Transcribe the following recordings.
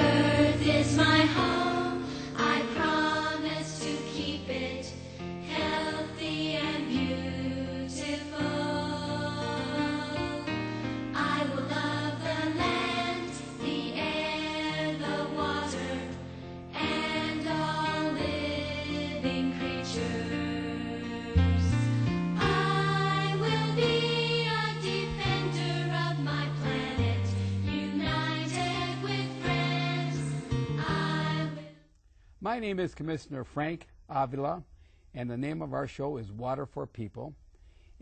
earth is my home. I promise to keep it healthy and beautiful. I will love the land, the air, the water, and all living creatures. I will be a defender of my planet, united with friends. I will. My name is Commissioner Frank Avila, and the name of our show is Water for People.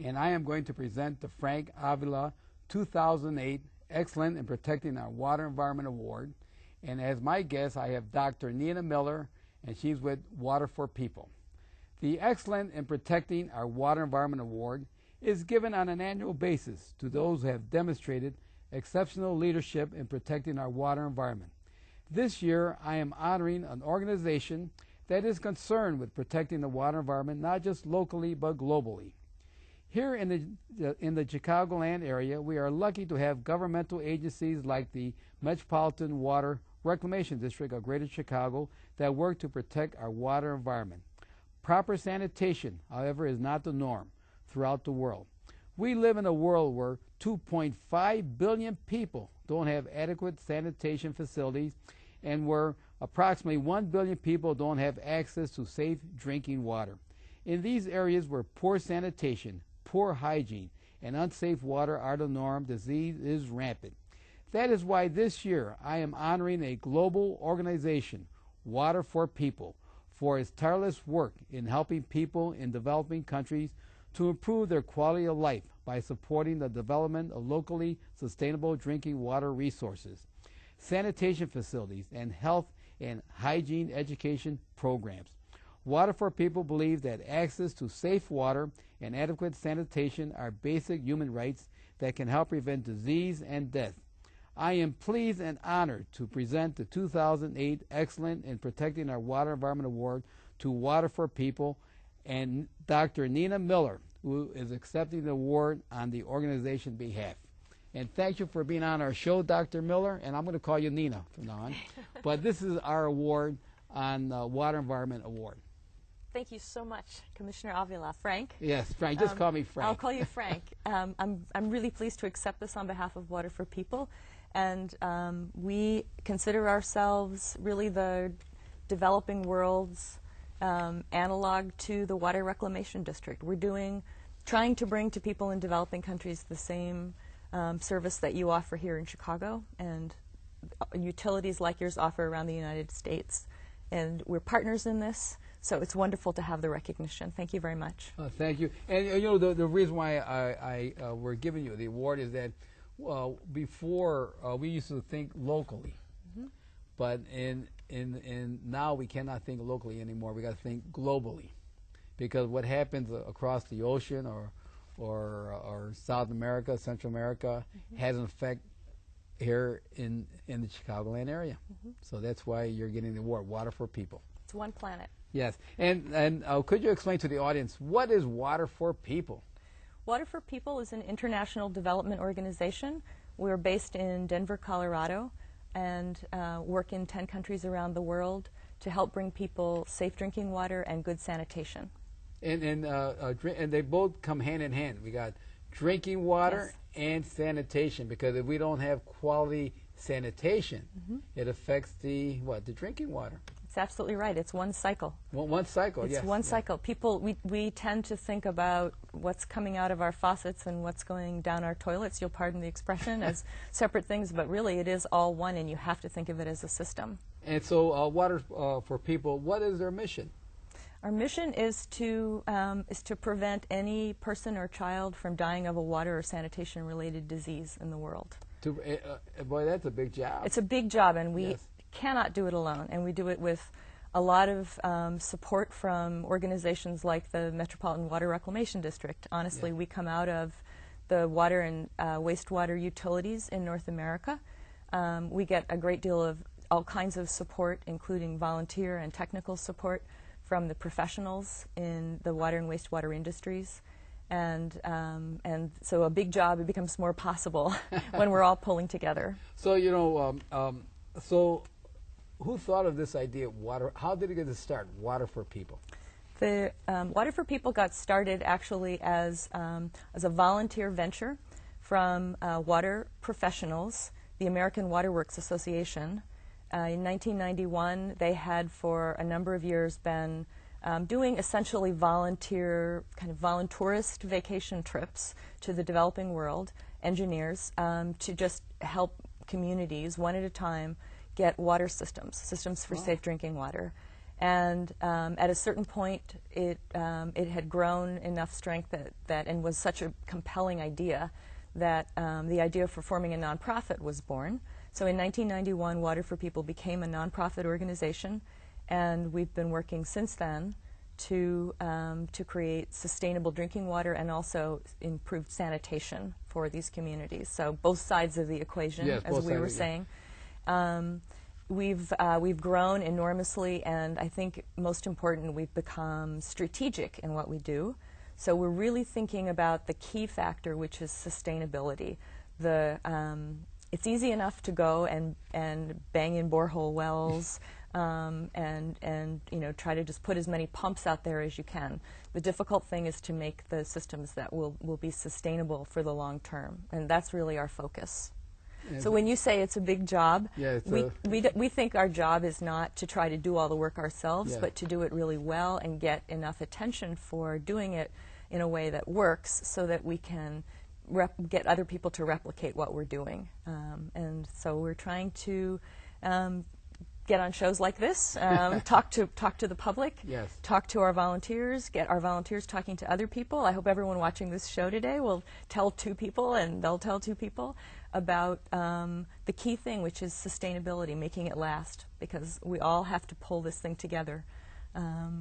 And I am going to present the Frank Avila 2008 Excellent in Protecting Our Water Environment Award. And as my guest, I have Dr. Nina Miller, and she's with Water for People. The Excellent in Protecting Our Water Environment Award is given on an annual basis to those who have demonstrated exceptional leadership in protecting our water environment. This year, I am honoring an organization that is concerned with protecting the water environment not just locally but globally. Here in the Chicagoland area, we are lucky to have governmental agencies like the Metropolitan Water Reclamation District of Greater Chicago that work to protect our water environment. Proper sanitation, however, is not the norm throughout the world. We live in a world where 2.5 billion people don't have adequate sanitation facilities, and where approximately 1 billion people don't have access to safe drinking water. In these areas where poor sanitation, poor hygiene, and unsafe water are the norm, disease is rampant. That is why this year I am honoring a global organization, Water for People, for its tireless work in helping people in developing countries to improve their quality of life by supporting the development of locally sustainable drinking water resources, sanitation facilities, and health and hygiene education programs. Water for People believe that access to safe water and adequate sanitation are basic human rights that can help prevent disease and death. I am pleased and honored to present the 2008 Excellent in Protecting Our Water Environment Award to Water for People and Dr. Nina Miller, who is accepting the award on the organization's behalf. And thank you for being on our show, Dr. Miller, and I'm going to call you Nina from now on. But this is our award on Water Environment Award. Thank you so much, Commissioner Avila. Frank? Yes, Frank. Just call me Frank. I'll call you Frank. I'm really pleased to accept this on behalf of Water for People. And we consider ourselves really the developing world's analog to the Water Reclamation District. We're trying to bring to people in developing countries the same service that you offer here in Chicago and utilities like yours offer around the United States. And we're partners in this, so it's wonderful to have the recognition. Thank you very much. Thank you. And you know, the reason why we're giving you the award is that before we used to think locally, but in now we cannot think locally anymore. We got to think globally, because what happens across the ocean or South America, Central America has an effect here in the Chicagoland area. So that's why you're getting the award, Water for People. It's one planet. Yes. And could you explain to the audience, what is Water for People? Water for People is an international development organization. We're based in Denver, Colorado, and work in 10 countries around the world to help bring people safe drinking water and good sanitation. And they both come hand in hand. We got drinking water and sanitation, because if we don't have quality sanitation, it affects the drinking water. It's absolutely right. It's one cycle. One cycle, it's yes. One cycle. People, we tend to think about what's coming out of our faucets and what's going down our toilets, you'll pardon the expression, as separate things, but really it is all one, and you have to think of it as a system. And so Water for People, what is their mission? Our mission is to prevent any person or child from dying of a water or sanitation-related disease in the world. Boy, that's a big job. It's a big job, and we cannot do it alone, and we do it with a lot of support from organizations like the Metropolitan Water Reclamation District. Honestly, we come out of the water and wastewater utilities in North America. We get a great deal of all kinds of support, including volunteer and technical support from the professionals in the water and wastewater industries. And so a big job, it becomes more possible when we're all pulling together. So, you know, who thought of this idea of water? How did it get to start, Water for People? The Water for People got started actually as a volunteer venture from water professionals, the American Water Works Association. In 1991, they had for a number of years been doing essentially volunteer, kind of voluntourist vacation trips to the developing world, engineers, to just help communities one at a time get water systems for safe drinking water. And at a certain point, it had grown enough strength and was such a compelling idea that the idea for forming a nonprofit was born. So in 1991, Water for People became a nonprofit organization, and we've been working since then to create sustainable drinking water and also improved sanitation for these communities. So both sides of the equation, yes, as we were saying. We've grown enormously, and I think most important, we've become strategic in what we do. So we're really thinking about the key factor, which is sustainability. It's easy enough to go and bang in borehole wells and try to just put as many pumps out there as you can. The difficult thing is to make the systems that will be sustainable for the long term, and that's really our focus. Yeah, so when you say it's a big job, yeah, we think our job is not to try to do all the work ourselves, yeah, but to do it really well and get enough attention for doing it in a way that works so that we can get other people to replicate what we're doing. And so we're trying to get on shows like this, talk to the public, yes, talk to our volunteers, get our volunteers talking to other people. I hope everyone watching this show today will tell 2 people, and they'll tell 2 people about the key thing, which is sustainability, making it last, because we all have to pull this thing together.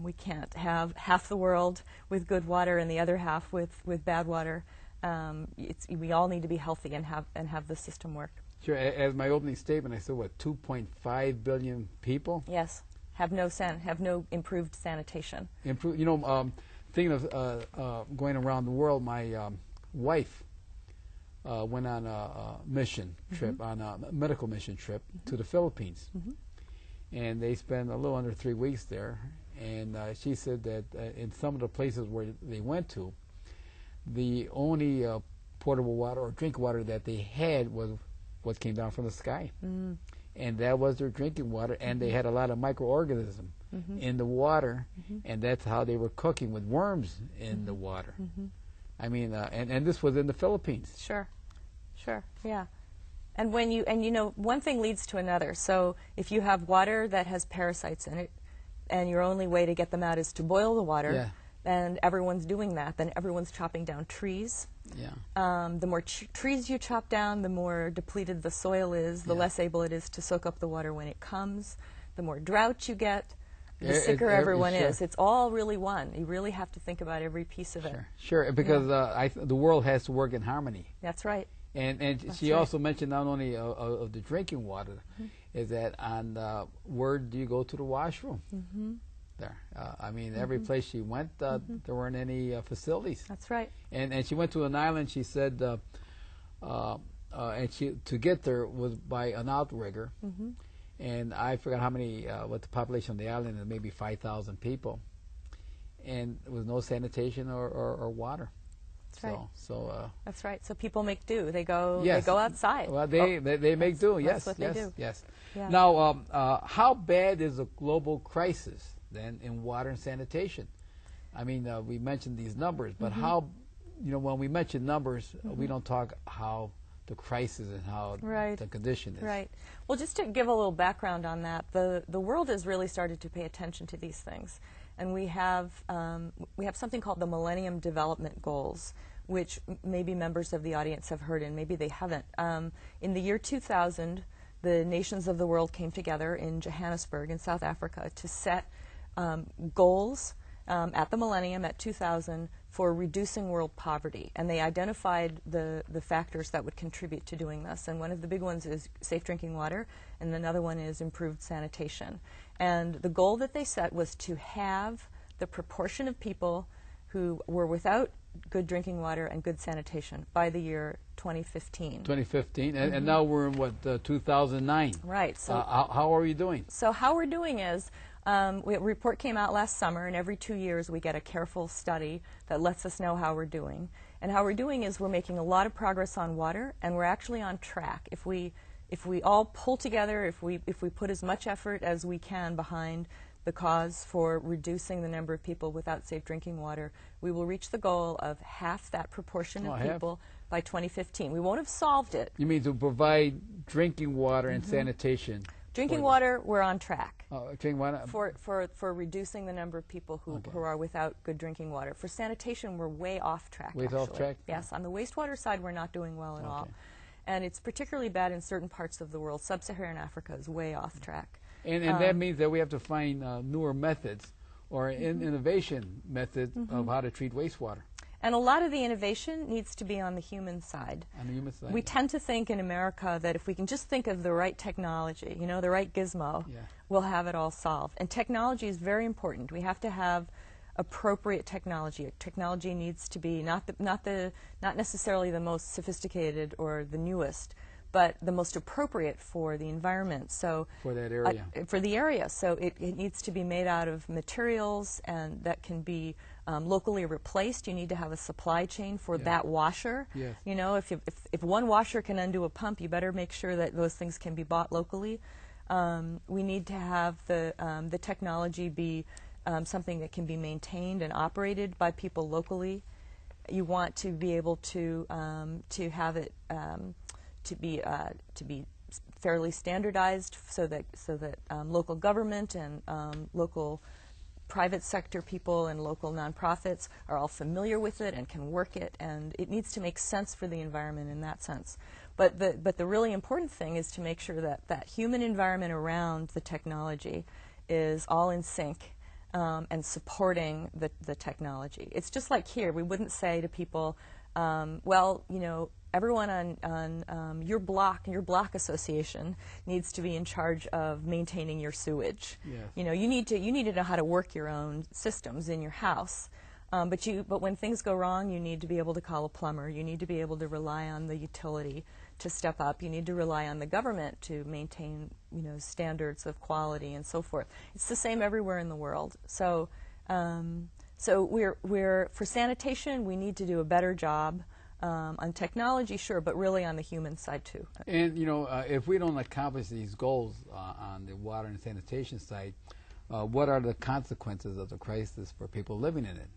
We can't have half the world with good water and the other half with bad water. We all need to be healthy and have the system work. Sure. As my opening statement, I said, what, 2.5 billion people? Yes, have no improved sanitation. Thinking of going around the world, my wife went on a mission trip, on a medical mission trip to the Philippines. And they spent a little under 3 weeks there. And she said that in some of the places where they went to, the only potable water or drink water that they had was what came down from the sky. And that was their drinking water, and they had a lot of microorganisms in the water, and that's how they were cooking, with worms in the water. I mean, and this was in the Philippines. Sure, yeah. And one thing leads to another. So if you have water that has parasites in it, and your only way to get them out is to boil the water, yeah, and everyone's doing that, then everyone's chopping down trees. Yeah. The more trees you chop down, the more depleted the soil is, the less able it is to soak up the water when it comes. The more drought you get, the sicker everyone is. It's all really one. You really have to think about every piece of it. Sure, because the world has to work in harmony. That's right. And she also mentioned not only of the drinking water, is that on where do you go to the washroom? There. I mean, every place she went, there weren't any facilities. That's right. And she went to an island, she said, and to get there was by an outrigger. And I forgot how many, what the population of the island is, maybe 5,000 people. And there was no sanitation or water. That's right. So that's right. So people make do. They go. Yes. They go outside. Well, they make do. Yes. That's what they do. Yes. Yeah. Now, how bad is a global crisis then in water and sanitation? I mean, we mentioned these numbers, but how? When we mention numbers, we don't talk how the crisis and how the condition is. Right. Well, just to give a little background on that, the world has really started to pay attention to these things. And we have something called the Millennium Development Goals, which maybe members of the audience have heard and maybe they haven't. In the year 2000, the nations of the world came together in Johannesburg in South Africa to set goals at the millennium, at 2000, for reducing world poverty. And they identified the factors that would contribute to doing this. And one of the big ones is safe drinking water, and another one is improved sanitation. And the goal that they set was to have the proportion of people who were without good drinking water and good sanitation by the year 2015. 2015, and now we're in what, 2009. Right. So how are we doing? So how we're doing is, a report came out last summer, and every 2 years we get a careful study that lets us know how we're doing. And how we're doing is we're making a lot of progress on water, and we're actually on track. If we all pull together, if we put as much effort as we can behind the cause for reducing the number of people without safe drinking water, we will reach the goal of half that proportion of people by 2015. We won't have solved it. You mean to provide drinking water and sanitation? Drinking water, we're on track. Drinking water? For reducing the number of people who are without good drinking water. For sanitation, we're way off track. Way off track? Yes, on the wastewater side, we're not doing well at all. And it's particularly bad in certain parts of the world. Sub-Saharan Africa is way off track. And that means that we have to find newer methods or innovation methods of how to treat wastewater. And a lot of the innovation needs to be on the human side. On the human side. We tend to think in America that if we can just think of the right technology, you know, the right gizmo, we'll have it all solved. And technology is very important. We have to have appropriate technology. Technology needs to be not necessarily the most sophisticated or the newest, but the most appropriate for the environment. So for that area. For the area. So it needs to be made out of materials and that can be locally replaced. You need to have a supply chain for that washer. Yes. You know, if one washer can undo a pump, you better make sure that those things can be bought locally. We need to have the technology be something that can be maintained and operated by people locally. You want to be able to have it to be fairly standardized, so that local government and local private sector people and local nonprofits are all familiar with it and can work it, and it needs to make sense for the environment in that sense. But the really important thing is to make sure that that human environment around the technology is all in sync and supporting the technology. It's just like here, we wouldn't say to people, well, you know, everyone on your block association needs to be in charge of maintaining your sewage. Yes. You know, you need to know how to work your own systems in your house. But when things go wrong, you need to be able to call a plumber. You need to be able to rely on the utility to step up. You need to rely on the government to maintain, you know, standards of quality and so forth. It's the same everywhere in the world. So, we're for sanitation, we need to do a better job. On technology, sure, but really on the human side too. And you know, if we don't accomplish these goals on the water and sanitation side, what are the consequences of the crisis for people living in it?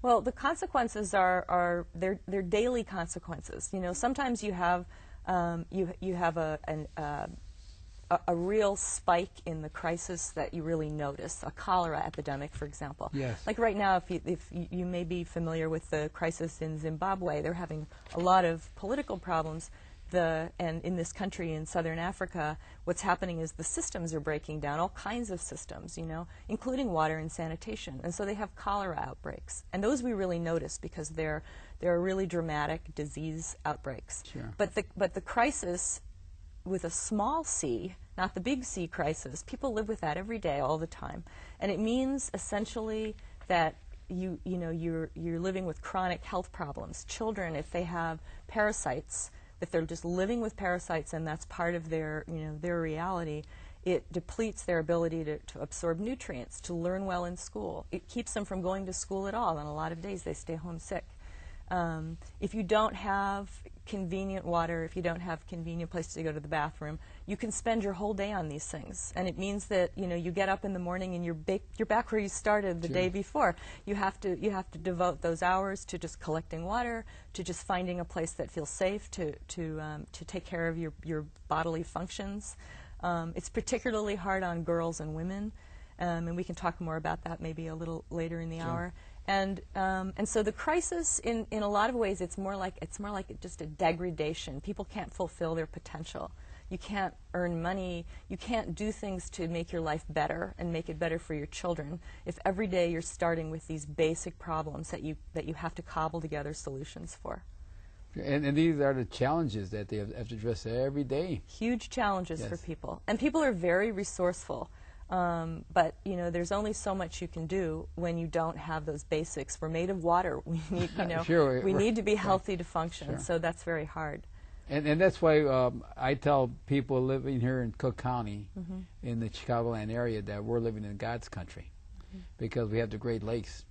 Well, the consequences are they're daily consequences. You know, sometimes you have you have a real spike in the crisis that you really notice, a cholera epidemic, for example. Yes. Like right now, if you may be familiar with the crisis in Zimbabwe, they're having a lot of political problems. And in this country, in southern Africa, what's happening is the systems are breaking down, all kinds of systems, you know, including water and sanitation. And so they have cholera outbreaks. And those we really notice because they're really dramatic disease outbreaks. Sure. But the crisis with a small c, not the big C crisis, people live with that every day, all the time. And it means essentially that you're living with chronic health problems. Children, if they have parasites, if they're just living with parasites and that's part of their reality, it depletes their ability to absorb nutrients, to learn well in school. It keeps them from going to school at all. On a lot of days, they stay home sick. If you don't have convenient water, if you don't have convenient places to go to the bathroom, you can spend your whole day on these things. And it means that, you know, you get up in the morning and you're back where you started the day before. You have to devote those hours to just collecting water, to just finding a place that feels safe to take care of your bodily functions. It's particularly hard on girls and women, and we can talk more about that maybe a little later in the hour. And so the crisis, in a lot of ways, it's more like just a degradation. People can't fulfill their potential. You can't earn money. You can't do things to make your life better and make it better for your children if every day you're starting with these basic problems that you have to cobble together solutions for. And these are the challenges that they have to address every day. Huge challenges for people. And people are very resourceful. But you know, there's only so much you can do when you don't have those basics. We're made of water. We need, you know, Sure, we need to be healthy to function. Sure. So that's very hard. And that's why I tell people living here in Cook County, in the Chicagoland area, that we're living in God's country, because we have the Great Lakes.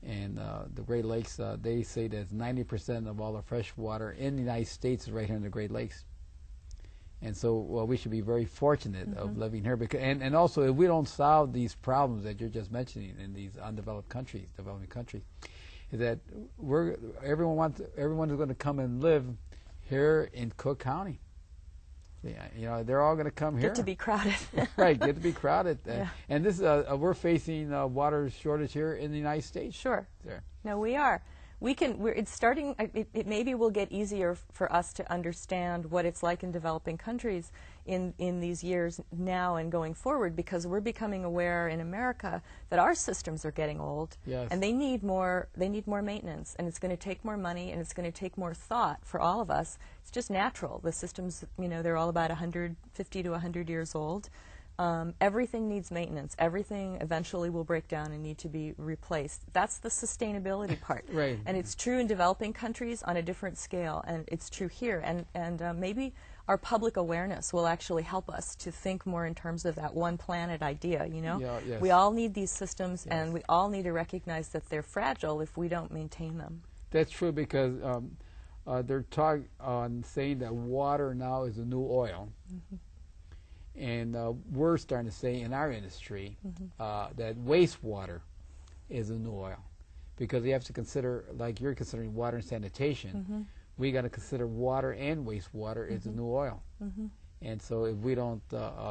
And the Great Lakes, they say that 90% of all the fresh water in the United States is right here in the Great Lakes. And so, well, we should be very fortunate of living here. Because, and also, if we don't solve these problems that you're just mentioning in these undeveloped countries, developing countries, is that everyone is going to come and live here in Cook County. Yeah, you know, they're all going to come here. Get to be crowded. Right, get to be crowded. Yeah. And this, we're facing water shortage here in the United States. Sure. There. No, we are. It's starting, it maybe will get easier for us to understand what it's like in developing countries in these years now and going forward, because we're becoming aware in America that our systems are getting old. Yes. And they need more maintenance, and it's going to take more money, and it's going to take more thought for all of us. It's just natural. The systems, you know, they're all about 150 to 100 years old. Everything needs maintenance. Everything eventually will break down and need to be replaced. That's the sustainability part. Right. And it's true in developing countries on a different scale, and it's true here. And maybe our public awareness will actually help us to think more in terms of that one planet idea, you know? Yeah, yes. We all need these systems, and we all need to recognize that they're fragile if we don't maintain them. That's true, because they're saying that water now is the new oil. And we're starting to say in our industry that wastewater is a new oil, because you have to consider, like you're considering water and sanitation, we got to consider water and wastewater is a new oil. And so if we don't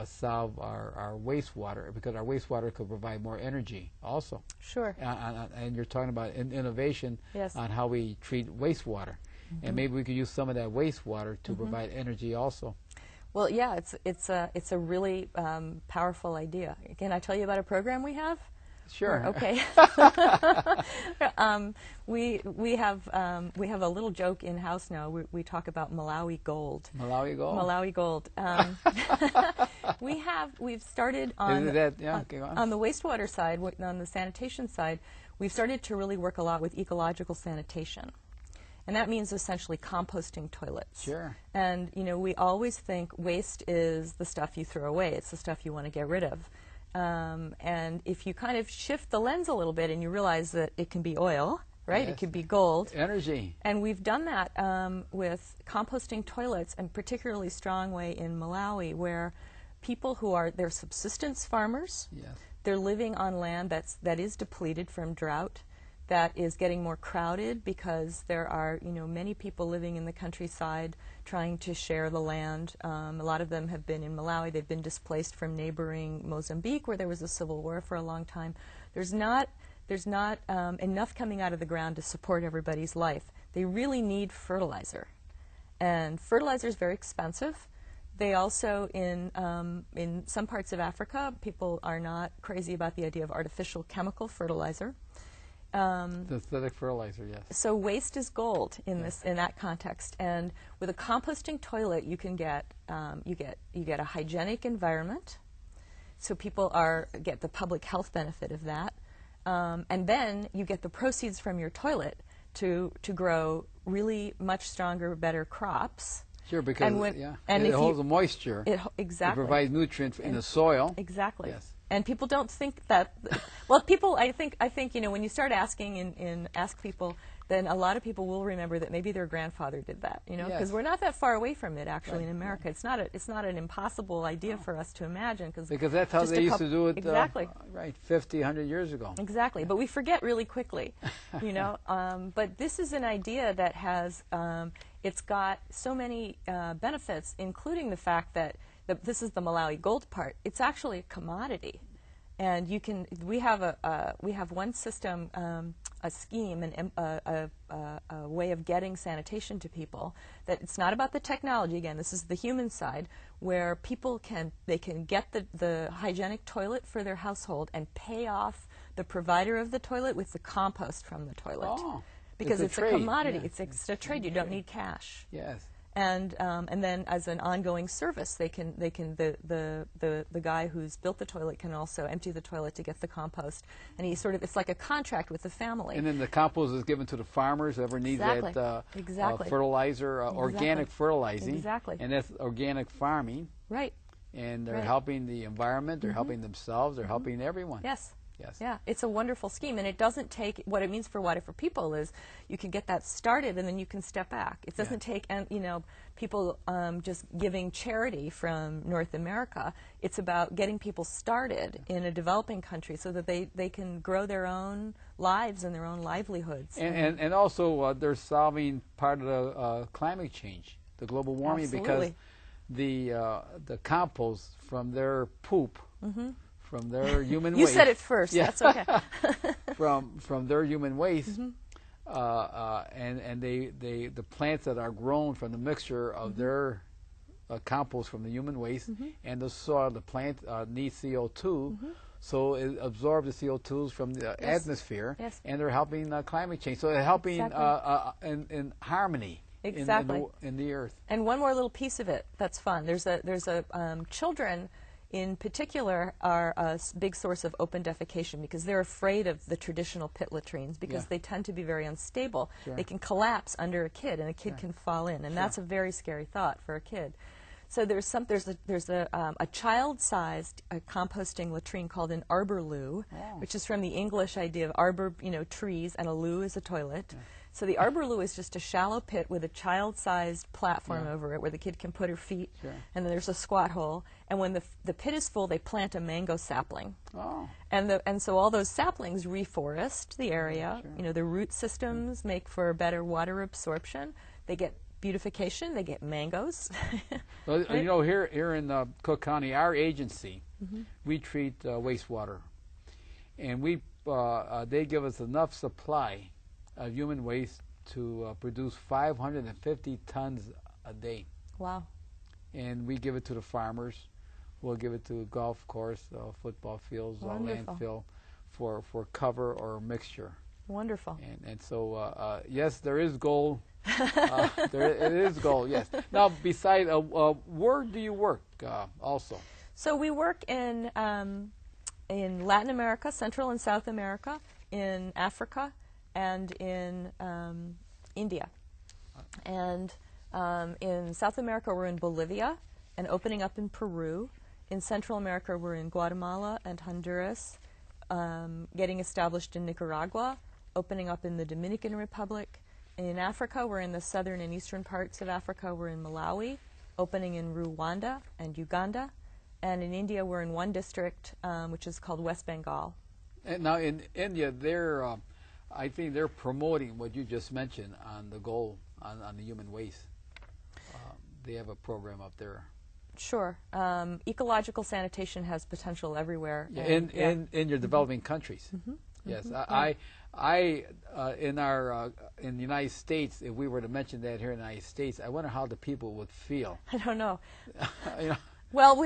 solve our wastewater, because our wastewater could provide more energy also. Sure. And you're talking about innovation Yes. on how we treat wastewater. And maybe we could use some of that wastewater to provide energy also. Well, yeah, it's a really powerful idea. Can I tell you about a program we have? Sure. Okay. We have a little joke in house now. We talk about Malawi Gold. Malawi Gold. Malawi Gold. We've started on on the wastewater side, on the sanitation side. We've started to really work a lot with ecological sanitation. And that means essentially composting toilets. Sure. And, you know, we always think waste is the stuff you throw away. It's the stuff you want to get rid of. And if you kind of shift the lens a little bit and you realize that it can be oil, right? Yes. It could be gold. Energy. And we've done that with composting toilets, and particularly strong way in Malawi, where people they're subsistence farmers. Yes. They're living on land that is depleted from drought, that is getting more crowded because there are, you know, many people living in the countryside trying to share the land. A lot of them have been in Malawi. They've been displaced from neighboring Mozambique, where there was a civil war for a long time. There's not enough coming out of the ground to support everybody's life. They really need fertilizer, and fertilizer is very expensive. They also, in some parts of Africa, people are not crazy about the idea of artificial chemical fertilizer. Synthetic fertilizer, yes. So waste is gold in that context, and with a composting toilet, you can get you get a hygienic environment, so people get the public health benefit of that, and then you get the proceeds from your toilet to grow really much stronger, better crops. Sure, because it holds the moisture. Exactly. It provides nutrients in the soil. Exactly. Yes. And people don't think that. Well, people, I think, you know, when you start asking and ask people, then a lot of people will remember that maybe their grandfather did that. You know, because we're not that far away from it actually in America. It's not an impossible idea for us to imagine, because that's how they used to do it. Exactly. Right, 50, 100 years ago. Exactly. But we forget really quickly. You know. But this is an idea that has. It's got so many benefits, including the fact that this is the Malawi gold part. It's actually a commodity, and we have one system, a scheme, and a way of getting sanitation to people. That it's not about the technology. Again, this is the human side, where people can get the hygienic toilet for their household and pay off the provider of the toilet with the compost from the toilet. Oh, because it's a commodity. Yeah. It's a trade. You don't need cash. Yes. And then as an ongoing service, the guy who's built the toilet can also empty the toilet to get the compost, and it's like a contract with the family. And then the compost is given to the farmers, whoever needs Exactly. that Exactly. fertilizer, organic fertilizing. Exactly. And that's organic farming. Right. And they're Right. helping the environment, they're helping themselves, they're helping everyone. Yes. Yes. Yeah, it's a wonderful scheme, and it doesn't take, what it means for Water for People is you can get that started and then you can step back. It doesn't take, people just giving charity from North America. It's about getting people started in a developing country so that they can grow their own lives and their own livelihoods. And also they're solving part of the climate change, the global warming, Absolutely. because the compost from their poop, from their human You waste. said it first. Yeah. That's okay. from their human waste, and the plants that are grown from the mixture of their compost from the human waste and the soil, the plant needs CO2, so it absorbs the CO2s from the atmosphere, and they're helping climate change. So they're helping in harmony. Exactly. In the earth. And one more little piece of it that's fun. There's children in particular are a big source of open defecation because they're afraid of the traditional pit latrines because they tend to be very unstable. Sure. They can collapse under a kid and a kid can fall in, and that's a very scary thought for a kid. So there's a child-sized composting latrine called an arbor loo, which is from the English idea of arbor, trees, and a loo is a toilet. So the arbor loo is just a shallow pit with a child-sized platform over it where the kid can put her feet, and then there's a squat hole. And when the pit is full, they plant a mango sapling. And so all those saplings reforest the area. The root systems make for better water absorption. They get beautification. They get mangoes. Well, here in Cook County, our agency, we treat wastewater, and they give us enough supply of human waste to produce 550 tons a day. Wow. And we give it to the farmers. We'll give it to golf course, football fields, landfill for cover or mixture. Wonderful. And so, yes, there is gold. It is gold, yes. Now, beside, where do you work also? So we work in Latin America, Central and South America, in Africa, and in India. And in South America, we're in Bolivia and opening up in Peru. In Central America, we're in Guatemala and Honduras, getting established in Nicaragua, opening up in the Dominican Republic. In Africa, we're in the southern and eastern parts of Africa. We're in Malawi, opening in Rwanda and Uganda. And in India, we're in one district, which is called West Bengal. And now in India, I think they're promoting what you just mentioned on the goal on the human waste. They have a program up there. Sure. Ecological sanitation has potential everywhere. In your developing countries. Yes. In the United States, if we were to mention that here in the United States, I wonder how the people would feel. I don't know. You know, Well,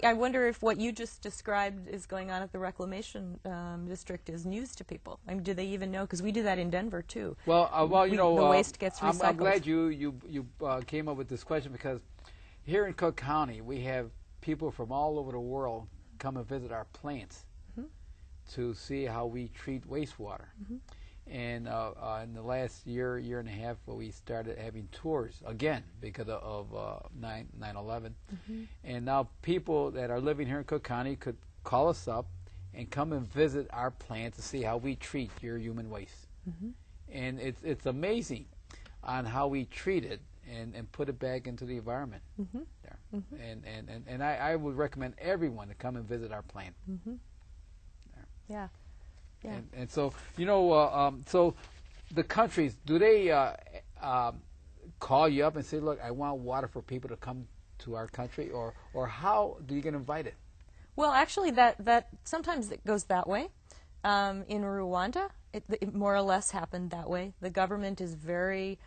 I wonder if what you just described is going on at the reclamation district is news to people. I mean, do they even know? Because we do that in Denver too. Well, the waste gets recycled. I'm glad you came up with this question, because here in Cook County we have people from all over the world come and visit our plants to see how we treat wastewater. And in the last year and a half, we started having tours again because of 9/11. And now people that are living here in Cook County could call us up and come and visit our plant to see how we treat your human waste. And it's amazing on how we treat it and put it back into the environment there. And I would recommend everyone to come and visit our plant. Yeah. Yeah. And so, so the countries, do they call you up and say, look, I want water for people to come to our country, or how do you get invited? Well, actually, that sometimes it goes that way. In Rwanda, it more or less happened that way. The government is very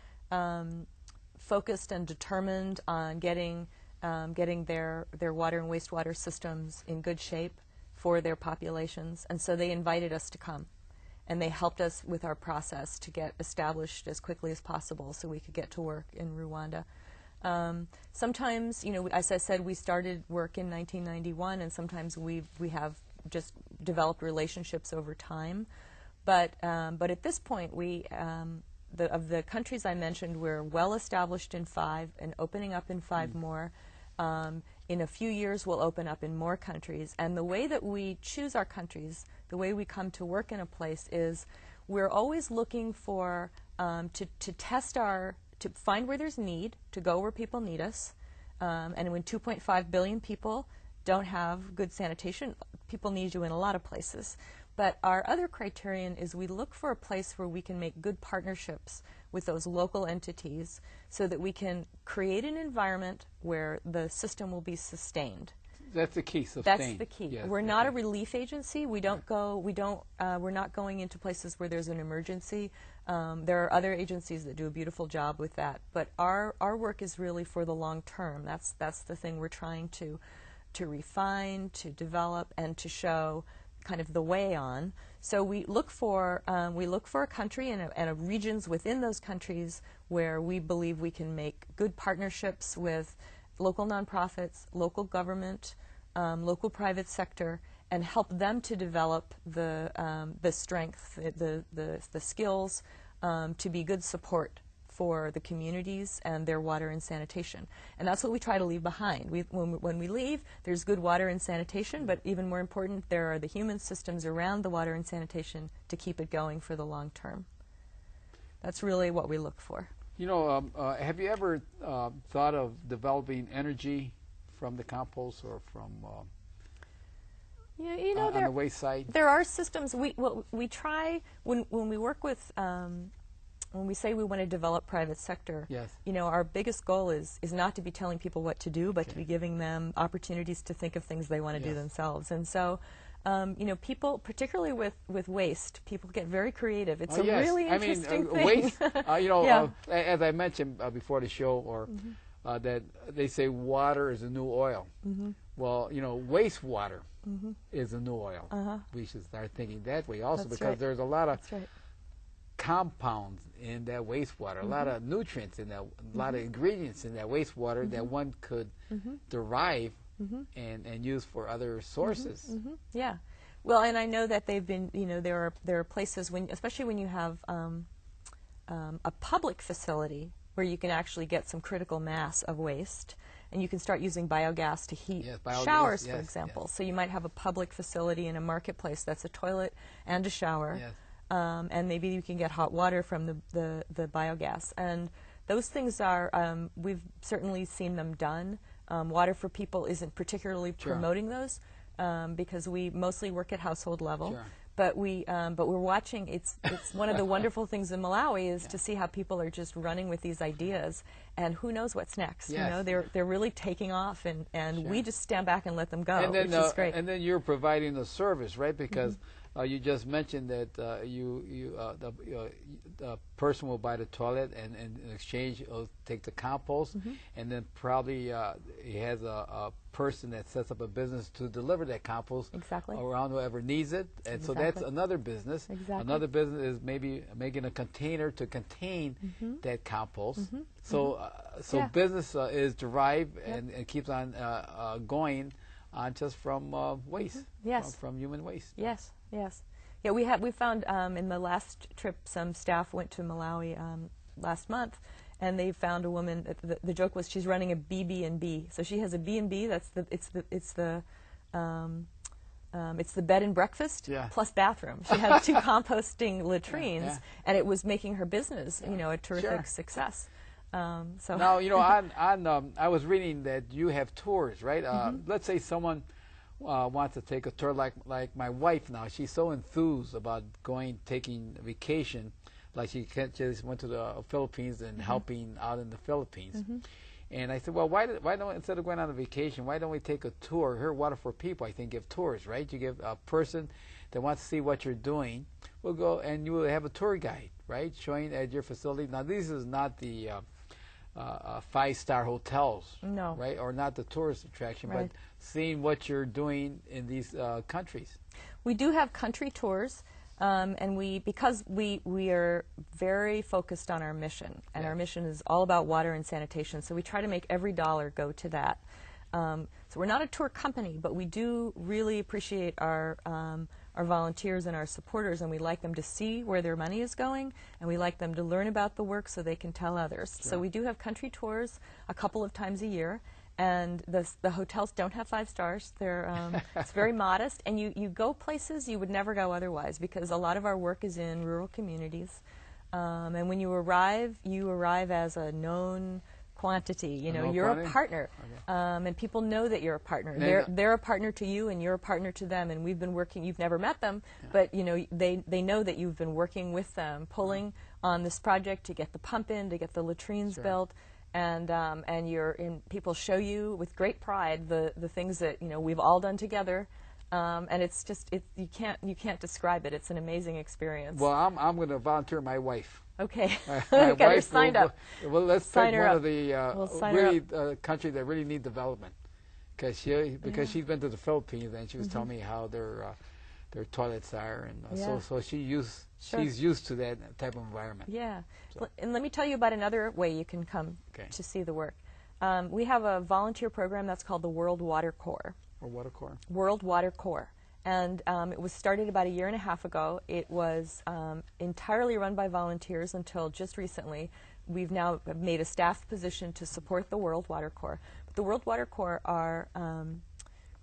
focused and determined on getting their water and wastewater systems in good shape for their populations, and so they invited us to come, and they helped us with our process to get established as quickly as possible so we could get to work in Rwanda. Sometimes, you know, as I said, we started work in 1991, and sometimes we have just developed relationships over time. But at this point, of the countries I mentioned, we're well established in 5 and opening up in 5 more. In a few years, we'll open up in more countries. And the way that we choose our countries, the way we come to work in a place is we're always looking for, to test to find where there's need, to go where people need us. And when 2.5 billion people don't have good sanitation, people need you in a lot of places. But our other criterion is we look for a place where we can make good partnerships with those local entities so that we can create an environment where the system will be sustained. That's the key, sustain. That's the key. Yes, We're not a relief agency. We don't go, we're not going into places where there's an emergency. There are other agencies that do a beautiful job with that. But our work is really for the long term. That's the thing we're trying to refine, to develop, and to show kind of the way on. So we look for a country and regions within those countries where we believe we can make good partnerships with local nonprofits, local government, local private sector, and help them to develop the strength, the skills to be good support for the communities and their water and sanitation. And that's what we try to leave behind. When we leave, there's good water and sanitation, but even more important, there are the human systems around the water and sanitation to keep it going for the long term. That's really what we look for. You know, have you ever thought of developing energy from the compost or from Yeah, you know, on the waste side? There are systems. We try when we work with. When we say we want to develop private sector, yes, you know, our biggest goal is not to be telling people what to do, but to be giving them opportunities to think of things they want to do themselves. And so, you know, people, particularly with waste, people get very creative. It's a really interesting thing. Waste, you know, as I mentioned before the show, or that they say water is the new oil. Well, you know, wastewater is the new oil. We should start thinking that way also. That's because there's a lot of That's right. compounds in that wastewater, a lot of nutrients in that, a lot of ingredients in that wastewater that one could derive and use for other sources. Yeah. Well, and I know that they've been, you know, there are places, especially when you have a public facility where you can actually get some critical mass of waste, and you can start using biogas to heat showers, for example. So you might have a public facility in a marketplace that's a toilet and a shower. And maybe you can get hot water from the biogas. And those things are, we've certainly seen them done. Water for People isn't particularly promoting those because we mostly work at household level. But we're watching. It's one of the wonderful things in Malawi is to see how people are just running with these ideas, and who knows what's next. You know, they're really taking off, and we just stand back and let them go, and then, which is great. And then you're providing the service, right? Because you just mentioned that the person will buy the toilet, and in exchange he'll take the compost, and then probably he has a person that sets up a business to deliver that compost around whoever needs it, and so that's another business. Another business is maybe making a container to contain that compost. So business is derived and keeps on going on just from waste, from human waste. Yes. Yeah, we found in the last trip, some staff went to Malawi last month, and they found a woman. The joke was she's running a BB&B. So she has a B&B. It's the bed and breakfast plus bathroom. She had 2 composting latrines, and it was making her business, you know, a terrific success. So now, you know, I was reading that you have tours, right? Let's say someone wants to take a tour, like my wife now. She's so enthused about taking a vacation, like she just went to the Philippines and helping out in the Philippines. And I said, well, why don't, instead of going on a vacation, why don't we take a tour? Here, Water for People, I think, give tours, right? You give a person that wants to see what you're doing, will go, and you will have a tour guide, right, showing at your facility. Now, this is not the 5-star hotels, right, or not the tourist attraction, but seeing what you're doing in these countries. We do have country tours. And because we are very focused on our mission, and our mission is all about water and sanitation, so we try to make every dollar go to that. So we're not a tour company, but we do really appreciate our volunteers and our supporters, and we like them to see where their money is going, and we like them to learn about the work so they can tell others. Sure. So we do have country tours a couple of times a year, and the hotels don't have 5 stars. They're it's very modest, and you go places you would never go otherwise, because a lot of our work is in rural communities. And when you arrive as a known quantity. You know, you're a partner, and people know that you're a partner. They're a partner to you, and you're a partner to them. And we've been working. You've never met them, but you know they know that you've been working with them, pulling on this project to get the pump in, to get the latrines built, and people show you with great pride the things that we've all done together. And it's just you can't describe it. It's an amazing experience. Well, I'm going to volunteer my wife. Okay, my got her wife signed up. Well, let's Sign pick her one up. of the We'll really countries that really need development, because she's been to the Philippines, and she was telling me how their toilets are, and so she's used to that type of environment. Yeah, So. and let me tell you about another way you can come to see the work. We have a volunteer program that's called the World Water Corps. Or Water Corps. World Water Corps. And it was started about 1.5 years ago. It was entirely run by volunteers until just recently. We've now made a staff position to support the World Water Corps. But the World Water Corps are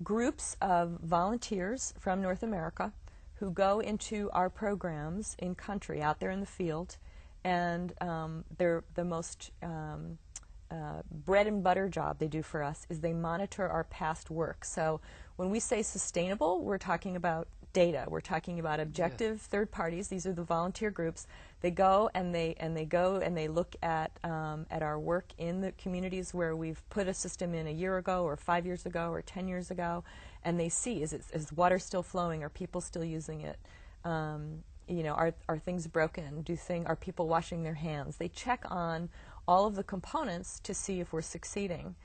groups of volunteers from North America who go into our programs in country, out there in the field, and they're the most bread and butter job they do for us is they monitor our past work. So when we say sustainable, we're talking about data. We're talking about objective third parties. These are the volunteer groups. They go and they look at our work in the communities where we've put a system in 1 year ago, or 5 years ago, or 10 years ago, and they see is water still flowing? Are people still using it? Are things broken? Are people washing their hands? They check on all of the components to see if we're succeeding.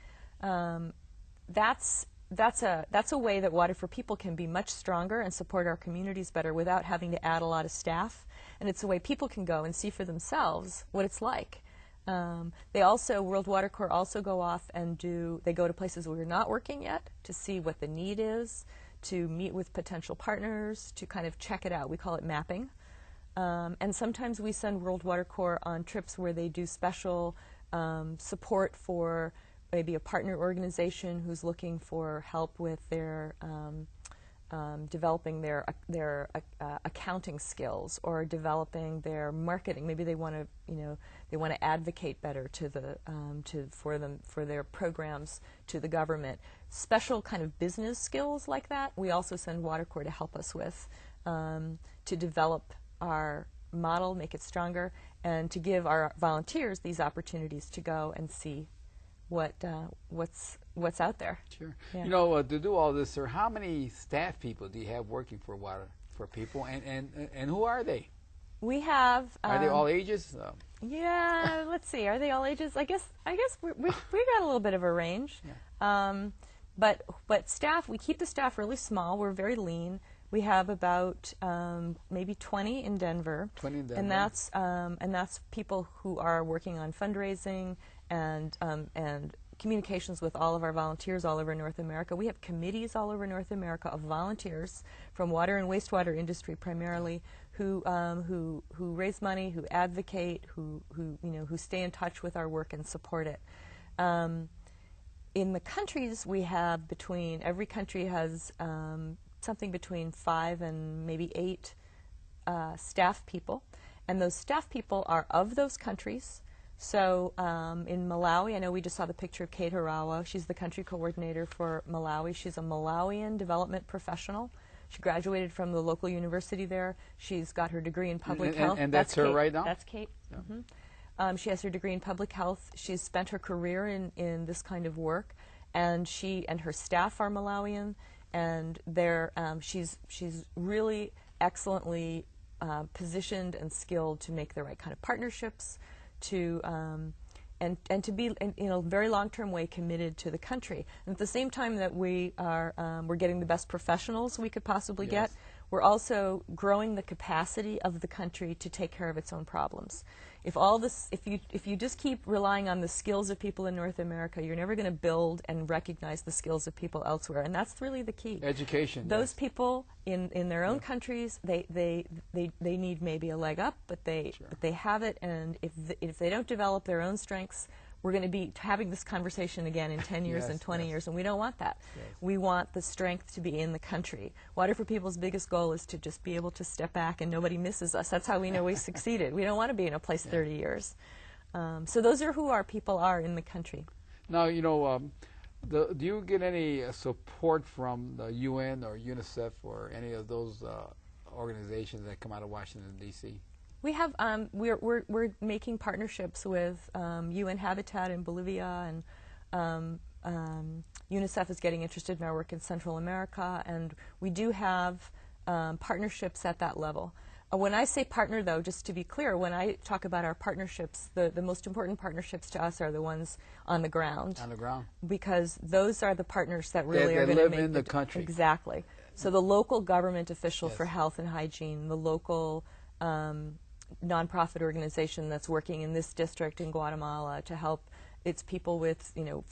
That's a way that Water for People can be much stronger and support our communities better without having to add a lot of staff. And it's a way people can go and see for themselves what it's like. World Water Corps also go off and they go to places where we're not working yet to see what the need is, to meet with potential partners, to kind of check it out. We call it mapping. And sometimes we send World Water Corps on trips where they do special support for maybe a partner organization who's looking for help with their developing their accounting skills, or developing their marketing. Maybe they want to advocate better for their programs to the government. Special kind of business skills like that, we also send Water Corps to help us with, to develop our model, make it stronger, and to give our volunteers these opportunities to go and see what's out there. Sure. Yeah. To do all this, sir, how many staff people do you have working for Water for People, and who are they? We have. Are they all ages? Yeah. Let's see. Are they all ages? I guess we got a little bit of a range. Yeah. But staff, we keep the staff really small. We're very lean. We have about maybe 20 in Denver. 20 in Denver. And that's people who are working on fundraising and communications with all of our volunteers all over North America. We have committees all over North America of volunteers from water and wastewater industry primarily, who raise money, who advocate, who stay in touch with our work and support it. In the countries, we have every country has something between 5 and maybe 8 staff people, and those staff people are of those countries. So in Malawi, I know we just saw the picture of Kate Harawa. She's the country coordinator for Malawi. She's a Malawian development professional. She graduated from the local university there. She's got her degree in public health. And that's her Kate. right now? That's Kate. Yeah. Mm-hmm. She has her degree in public health. She's spent her career in this kind of work, and she and her staff are Malawian, and she's really excellently positioned and skilled to make the right kind of partnerships, and to be in a very long-term way committed to the country. And at the same time that we're getting the best professionals we could possibly get, we're also growing the capacity of the country to take care of its own problems. If all this, if you just keep relying on the skills of people in North America, you're never going to build and recognize the skills of people elsewhere, and that's really the key. Education. Those yes. people in their own countries, they need maybe a leg up, but they have it, and if they don't develop their own strengths, we're going to be having this conversation again in 10 years Yes, and 20 yes. years, and we don't want that. Yes. We want the strength to be in the country. Water for People's biggest goal is to just be able to step back and nobody misses us. That's how we know we succeeded. We don't want to be in a place 30 years. So those are who our people are in the country. Now, you know, do you get any support from the UN or UNICEF or any of those organizations that come out of Washington, D.C.? We have we're making partnerships with UN Habitat in Bolivia, and UNICEF is getting interested in our work in Central America, and we do have partnerships at that level. When I say partner, though, just to be clear, when I talk about our partnerships, the most important partnerships to us are the ones on the ground. On the ground. Because those are the partners that really are going to make live in the country. Exactly. So the local government official for health and hygiene, the local nonprofit organization that's working in this district in Guatemala to help its people with, you know,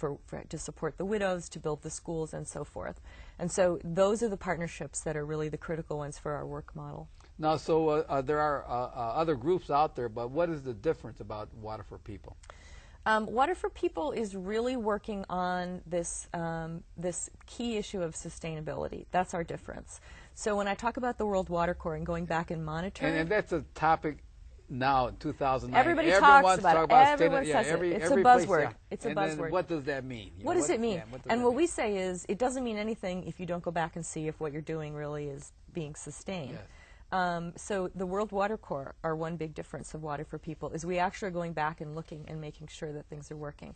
to support the widows, to build the schools, and so forth. And so those are the partnerships that are really the critical ones for our work model. Now, so there are other groups out there, but what is the difference about Water for People? Water for People is really working on this, this key issue of sustainability. That's our difference. So when I talk about the World Water Corps and going back and monitoring... And that's a topic now in 2009. Everybody talks about it. Everyone says it. It's a buzzword. It's a buzzword. Then what does that mean? What does it mean? And what we say is it doesn't mean anything if you don't go back and see if what you're doing really is being sustained. Yes. So the World Water Corps, our one big difference of Water for People, is we actually are going back and looking and making sure that things are working.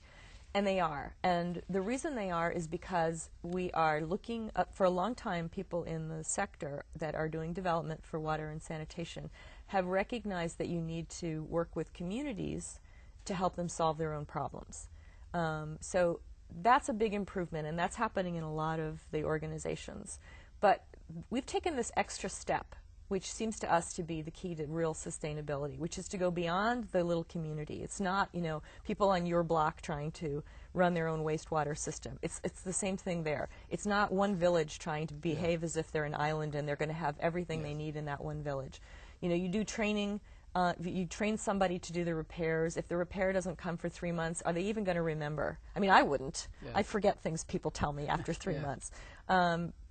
And they are. And the reason they are is because we are looking up, for a long time, people in the sector that are doing development for water and sanitation have recognized that you need to work with communities to help them solve their own problems. So that's a big improvement, and that's happening in a lot of the organizations. But we've taken this extra step, which seems to us to be the key to real sustainability, which is to go beyond the little community. It's not, you know, people on your block trying to run their own wastewater system. It's the same thing there. It's not one village trying to behave as if they're an island and they're going to have everything they need in that one village. You know, you do training, you train somebody to do the repairs. If the repair doesn't come for 3 months, are they even going to remember? I mean, I wouldn't. I forget things people tell me after 3 months.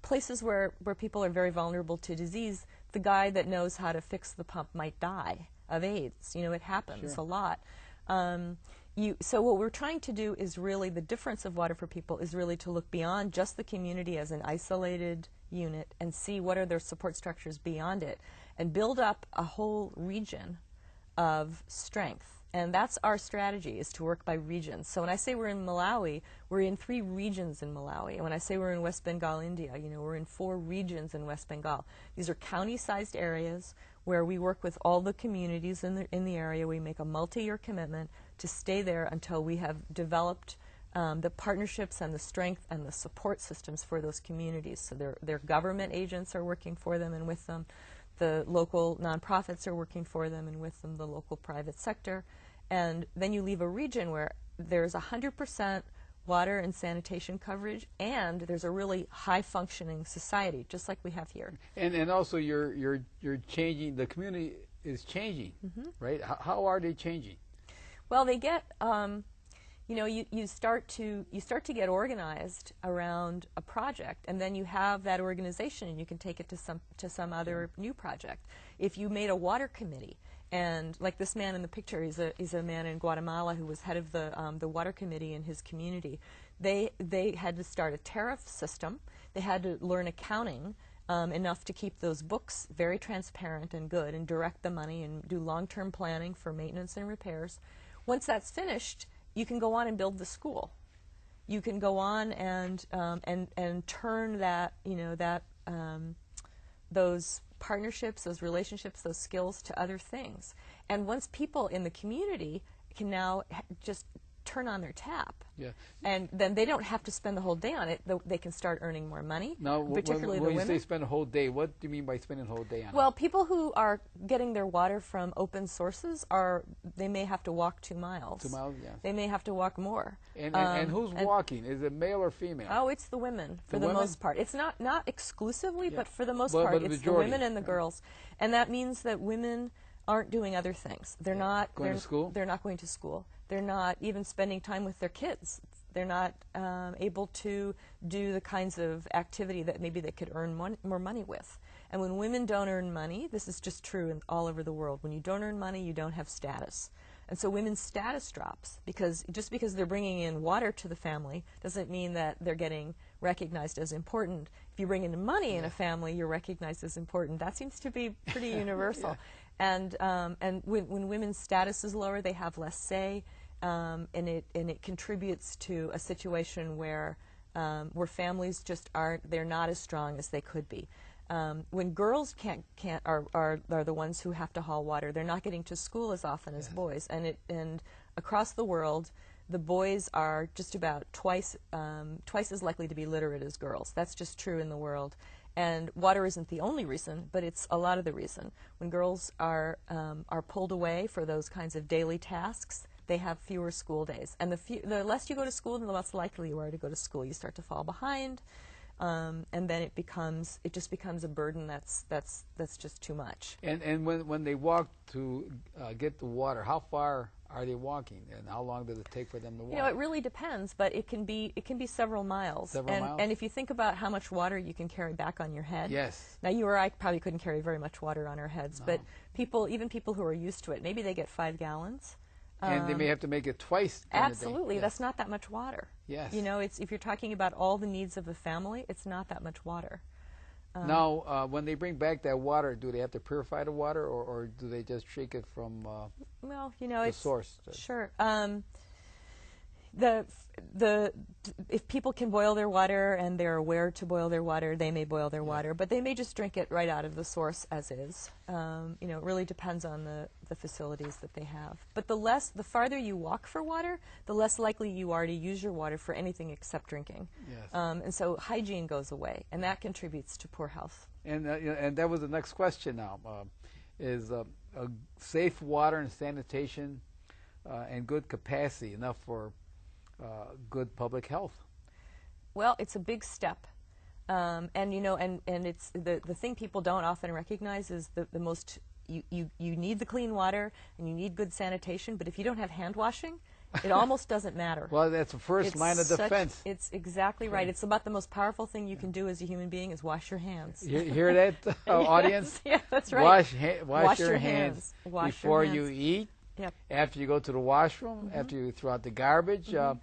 Places where people are very vulnerable to disease, the guy that knows how to fix the pump might die of AIDS. You know, it happens a lot. So what we're trying to do is really, the difference of Water for People is really to look beyond just the community as an isolated unit and see what are their support structures beyond it and build up a whole region of strength. And that's our strategy, is to work by regions. So when I say we're in Malawi, we're in 3 regions in Malawi. And when I say we're in West Bengal, India, you know, we're in 4 regions in West Bengal. These are county-sized areas where we work with all the communities in the area. We make a multi-year commitment to stay there until we have developed the partnerships and the strength and the support systems for those communities. So their government agents are working for them and with them. The local nonprofits are working for them and with them, the local private sector. And then you leave a region where there's 100% water and sanitation coverage, and there's a really high-functioning society, just like we have here. And also you're changing, the community is changing, right? How are they changing? Well, they get, you know, you start to get organized around a project, and then you have that organization, and you can take it to some other new project. If you made a water committee, and like this man in the picture, he's a man in Guatemala who was head of the water committee in his community. They had to start a tariff system. They had to learn accounting enough to keep those books very transparent and good, and direct the money and do long-term planning for maintenance and repairs. Once that's finished, you can go on and build the school. You can go on and turn that, you know, those partnerships, those relationships, those skills to other things. And once people in the community can now just turn on their tap. Yeah. And then they don't have to spend the whole day on it. They can start earning more money. Now, particularly when the you women. say spend a whole day, what do you mean by spending a whole day on it? Well, people who are getting their water from open sources they may have to walk 2 miles. 2 miles, yes. They may have to walk more. And who's walking? Is it male or female? Oh, it's the women for the women? most part. It's not exclusively, Yeah. but for the most But part, the it's the majority, women and the yeah. girls. And that means that women aren't doing other things. They're not Going to school? They're not going to school. They're not even spending time with their kids. They're not able to do the kinds of activity that maybe they could earn more money with. And when women don't earn money, this is just true all over the world. When you don't earn money, you don't have status. And so women's status drops just because they're bringing in water to the family doesn't mean that they're getting recognized as important. If you bring in money in a family, you're recognized as important. That seems to be pretty universal. And when women's status is lower, they have less say, and it contributes to a situation where families just they're not as strong as they could be. When girls are the ones who have to haul water, they're not getting to school as often as boys, and across the world, the boys are just about twice as likely to be literate as girls. That's just true in the world. And water isn't the only reason, but it's a lot of the reason. When girls are pulled away for those kinds of daily tasks, they have fewer school days. And the less you go to school, the less likely you are to go to school. You start to fall behind, and then it just becomes a burden that's just too much. And when they walk to get the water, how far are they walking, and how long does it take for them to walk? You know, it really depends, but it can be several miles. Several miles? And if you think about how much water you can carry back on your head. Yes. Now, you or I probably couldn't carry very much water on our heads, but even people who are used to it, maybe they get 5 gallons. And they may have to make it twice. Absolutely. Yes. That's not that much water. Yes. You know, if you're talking about all the needs of a family, it's not that much water. Now, when they bring back that water, do they have to purify the water, or do they just drink it from well, you know, the it's source? Sure. If people can boil their water and they're aware to boil their water, they may boil their water, but they may just drink it right out of the source as is. You know, it really depends on the facilities that they have. But the farther you walk for water, the less likely you are to use your water for anything except drinking. Yes. And so hygiene goes away, and that contributes to poor health. And that was the next question now, is safe water and sanitation and good capacity enough for good public health? Well, it's a big step. And you know, and it's the thing people don't often recognize is the most you need the clean water and you need good sanitation, but if you don't have hand washing, it almost doesn't matter. Well, that's the first line of defense. It's exactly right. It's about the most powerful thing you can do as a human being is wash your hands. You hear that, audience? Yes, yeah, that's right. Wash your hands Wash before your you hands. eat, Yep. after you go to the washroom, after you throw out the garbage, Yeah.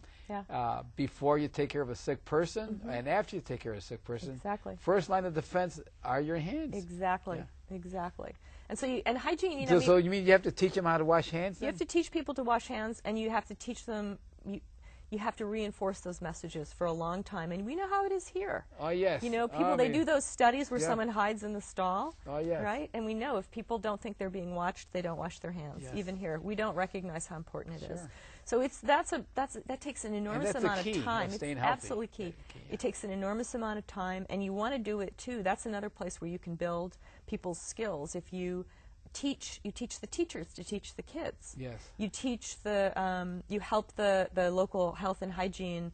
before you take care of a sick person, and after you take care of a sick person. Exactly. First line of defense are your hands. Exactly. Yeah. Exactly. And so and hygiene, you So, know, so you mean you have to teach them how to wash hands? you have to teach people to wash hands, and you have to teach them. You have to reinforce those messages for a long time, and we know how it is here. Oh yes. You know, people they do those studies where yeah. someone hides in the stall. Oh yes. Right, and we know if people don't think they're being watched, they don't wash their hands. Yes. Even here, we don't recognize how important it is. Sure. So that takes an enormous that's the amount key, of time. of staying It's healthy. absolutely key. Yeah. It takes an enormous amount of time, and you want to do it too. That's another place where you can build people's skills. If you teach the teachers to teach the kids. Yes. You teach you help the local health and hygiene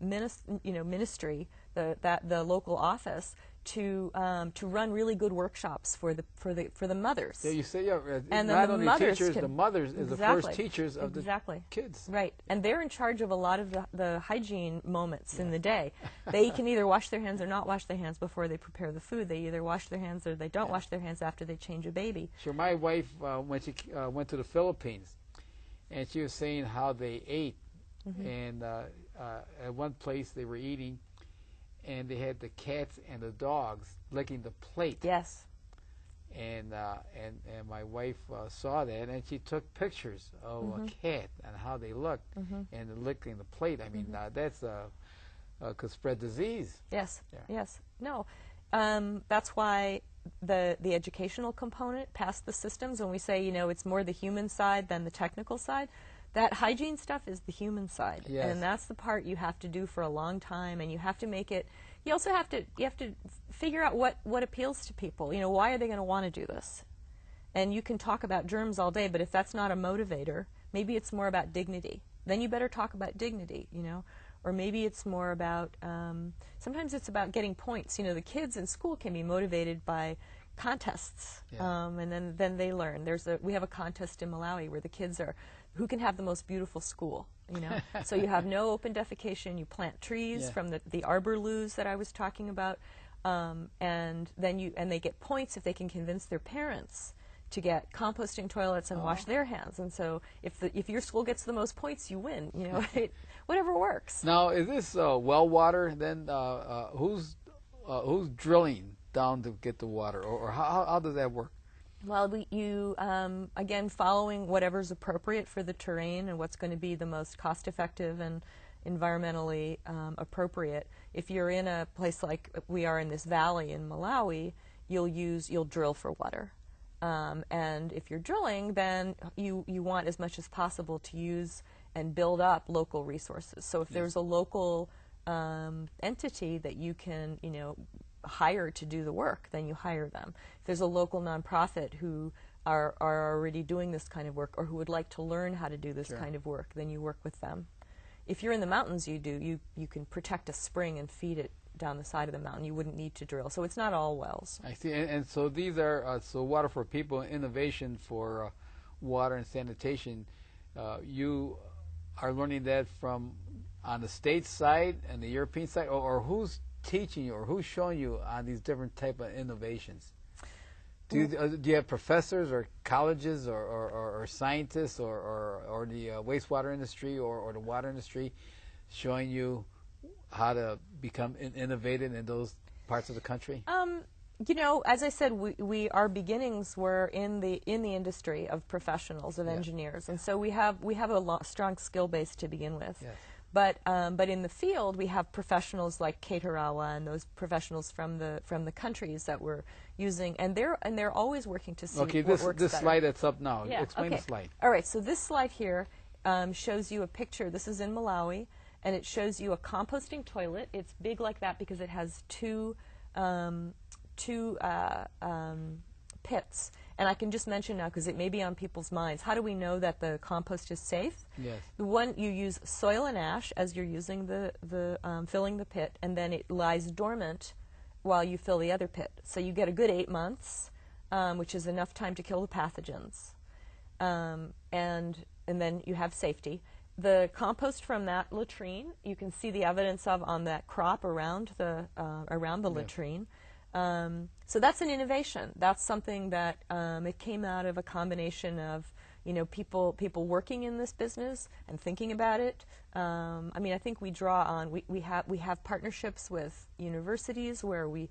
ministry, the local office to run really good workshops for the mothers. Yeah, you say And then not the only mothers teachers, can- the mothers is the Exactly. first teachers of Exactly. the kids. Right, and they're in charge of a lot of the hygiene moments in the day. They can either wash their hands or not wash their hands before they prepare the food. They either wash their hands or they don't wash their hands after they change a baby. Sure, my wife, when she went to the Philippines, and she was saying how they ate, and at one place they were eating, and they had the cats and the dogs licking the plate. Yes. And my wife saw that, and she took pictures of a cat and how they looked, and licking the plate. I mean, that's could spread disease. Yes. Yeah. Yes. No. That's why the educational component past the systems, when we say, you know, it's more the human side than the technical side, That hygiene stuff is the human side, Yes. and that's the part you have to do for a long time, and you have to make it. You also have to figure out what appeals to people. You know, why are they going to want to do this? And you can talk about germs all day, but if that's not a motivator, maybe it's more about dignity. Then you better talk about dignity, you know. Or maybe it's more about, sometimes it's about getting points. You know, the kids in school can be motivated by contests, Yeah. and then they learn. We have a contest in Malawi where the kids are, who can have the most beautiful school, you know. So you have no open defecation, you plant trees Yeah. from the arbor loos that I was talking about, and they get points if they can convince their parents to get composting toilets and wash their hands. And so if your school gets the most points, you win, you know. Whatever works. Now, is this well water then? Who's drilling down to get the water, or how does that work? Well, again, following whatever's appropriate for the terrain and what's going to be the most cost-effective and environmentally appropriate. If you're in a place like we are in this valley in Malawi, you'll drill for water. And if you're drilling, then you want as much as possible to use and build up local resources. So if there's a local entity that you can, you know, hire to do the work, then you hire them. If there's a local nonprofit who are already doing this kind of work or who would like to learn how to do this kind of work, then you work with them. If you're in the mountains, you can protect a spring and feed it down the side of the mountain. You wouldn't need to drill. So it's not all wells. I see. And so these are so Water for People, innovation for water and sanitation. You are learning that from on the state side and the European side, or who's teaching you or who's showing you on these different type of innovations? Do you have professors or colleges or scientists or the wastewater industry or the water industry showing you how to become innovative in those parts of the country? You know, as I said, our beginnings were in the industry of professionals, of engineers, and so we have a strong skill base to begin with. Yes. But in the field, we have professionals like Kate Harawa and those professionals from the countries that we're using, and they're always working to see what works this better. slide that's up now. Yeah, Explain okay. the slide. All right, so this slide here shows you a picture. This is in Malawi, and it shows you a composting toilet. It's big like that because it has two pits. And I can just mention now, because it may be on people's minds, how do we know that the compost is safe? Yes. The one, you use soil and ash as you're using filling the pit, and then it lies dormant while you fill the other pit. So you get a good 8 months, which is enough time to kill the pathogens. And then you have safety. The compost from that latrine, you can see the evidence of on that crop around the latrine. So that's an innovation. That's something that it came out of a combination of, you know, people working in this business and thinking about it. I mean, I think we draw on we have partnerships with universities where we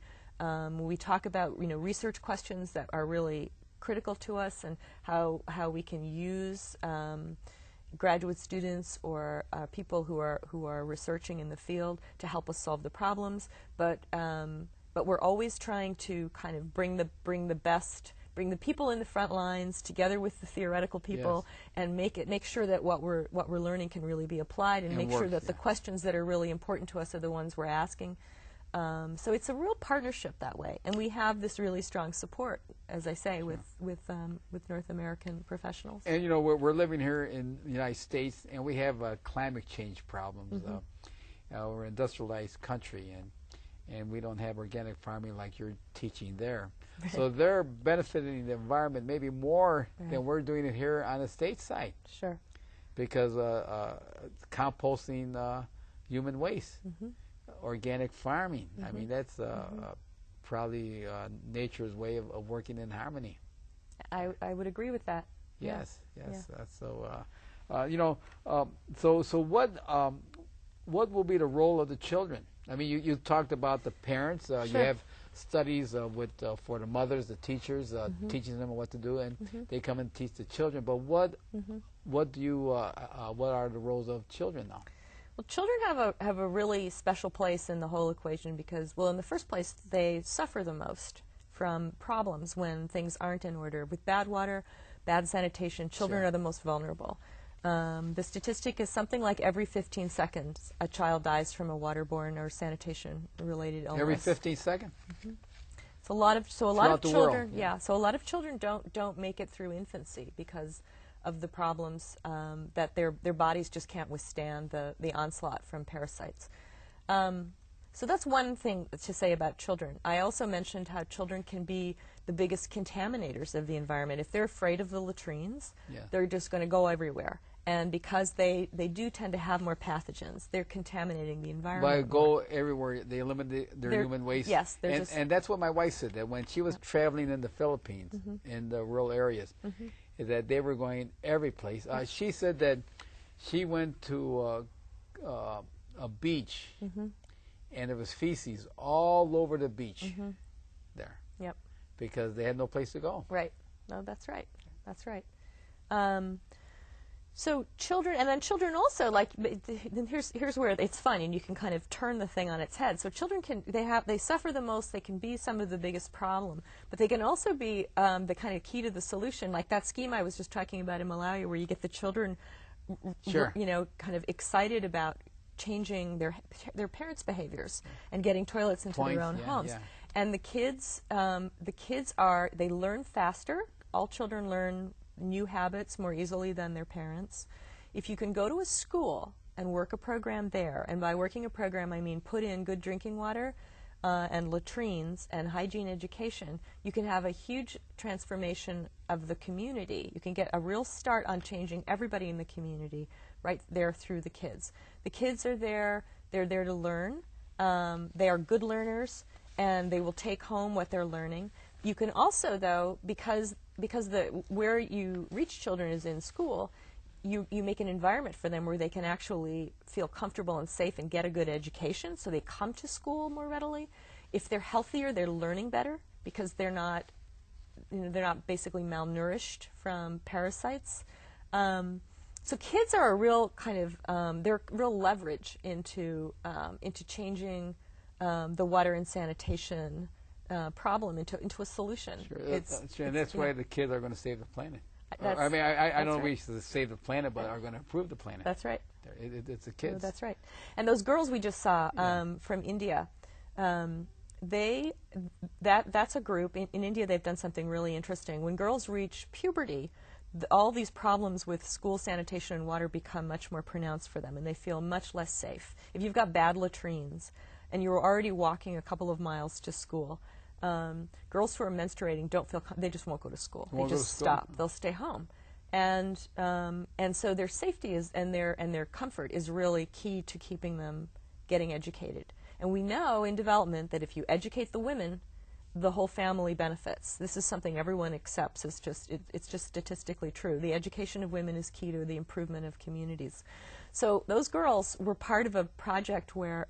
talk about, you know, research questions that are really critical to us and how we can use graduate students or people who are researching in the field to help us solve the problems, but we're always trying to kind of bring the people in the front lines together with the theoretical people, and make sure that what we're learning can really be applied, and make sure that the questions that are really important to us are the ones we're asking. So it's a real partnership that way, and we have this really strong support, as I say, with North American professionals. And you know, we're living here in the United States, and we have climate change problems. We're an industrialized country, and we don't have organic farming like you're teaching there. Right. So they're benefiting the environment maybe more than we're doing it here on the state side. Sure. Because composting human waste, organic farming. I mean, that's probably nature's way of working in harmony. I would agree with that. Yes, yeah. yes. Yeah. So, you know, so what will be the role of the children? I mean, you talked about the parents. Sure. You have studies for the mothers, the teachers, teaching them what to do, and they come and teach the children. But what are the roles of children now? Well, children have a really special place in the whole equation because, well, in the first place, they suffer the most from problems when things aren't in order. With bad water, bad sanitation, children are the most vulnerable. The statistic is something like every 15 seconds a child dies from a waterborne or sanitation-related illness. Every 15 seconds? So a lot of Throughout the world, children, yeah. So a lot of children don't make it through infancy because of the problems that their bodies just can't withstand the onslaught from parasites. So that's one thing to say about children. I also mentioned how children can be the biggest contaminators of the environment. If they're afraid of the latrines, they're just going to go everywhere. And because they do tend to have more pathogens, they're contaminating the environment. By go everywhere, they eliminate their human waste. Yes, and that's what my wife said, that when she was traveling in the Philippines, in the rural areas, is that they were going every place. She said that she went to a beach, and there was feces all over the beach there. Yep. Because they had no place to go. Right. No, that's right. That's right. So children, and then children also, like, then here's where it's fun, and you can kind of turn the thing on its head. So children they suffer the most, they can be some of the biggest problem, but they can also be the kind of key to the solution, like that scheme I was just talking about in Malawi, where you get the children, kind of excited about changing their parents' behaviors and getting toilets into their own homes. Yeah. And the kids they learn faster. All children learn new habits more easily than their parents. If you can go to a school and work a program there, and by working a program I mean put in good drinking water and latrines and hygiene education, you can have a huge transformation of the community. You can get a real start on changing everybody in the community right there through the kids. The kids are there, they're there to learn. They are good learners, and they will take home what they're learning. You can also, though, because where you reach children is in school, you make an environment for them where they can actually feel comfortable and safe and get a good education, so they come to school more readily. If they're healthier, they're learning better because they're not basically malnourished from parasites. So kids are a real kind of they're real leverage into changing the water and sanitation problem into a solution. Sure. And that's why the kids are going to save the planet. I mean, I don't wish to save the planet, but are going to improve the planet. That's right. It's the kids. That's right. And those girls we just saw from India, that's a group. In India, they've done something really interesting. When girls reach puberty, all these problems with school sanitation and water become much more pronounced for them, and they feel much less safe. If you've got bad latrines and you're already walking a couple of miles to school, girls who are menstruating they just won't go to school. They just stop. They'll stay home, and so their safety and their comfort is really key to keeping them getting educated. And we know in development that if you educate the women, the whole family benefits. This is something everyone accepts. It's just statistically true. The education of women is key to the improvement of communities. So those girls were part of a project where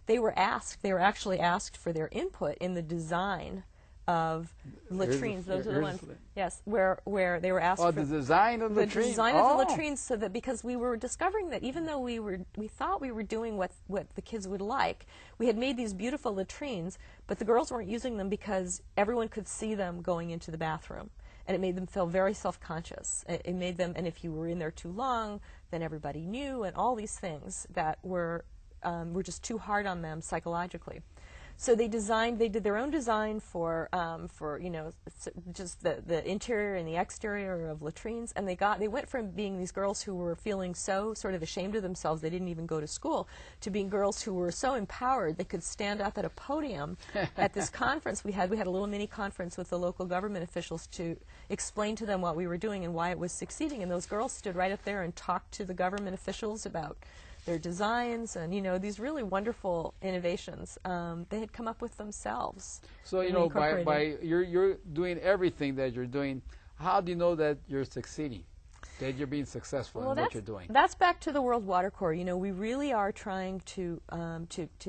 they were actually asked for their input in the design of latrines. Those are the ones, yes, where they were asked for the design of the latrines. The design of the latrines, so that because we were discovering that even though we thought we were doing what the kids would like, we had made these beautiful latrines, but the girls weren't using them because everyone could see them going into the bathroom. And it made them feel very self-conscious. It made them, and if you were in there too long, then everybody knew, and all these things that were just too hard on them psychologically. So they did their own design for just the interior and the exterior of latrines, and they went from being these girls who were feeling so sort of ashamed of themselves they didn't even go to school, to being girls who were so empowered they could stand up at a podium at this conference we had a little mini conference with the local government officials to explain to them what we were doing and why it was succeeding, and those girls stood right up there and talked to the government officials about their designs and these really wonderful innovations they had come up with themselves. So by you're doing everything that you're doing, how do you know that you're succeeding, that you're being successful in what you're doing? That's back to the World Water Corps. We really are trying to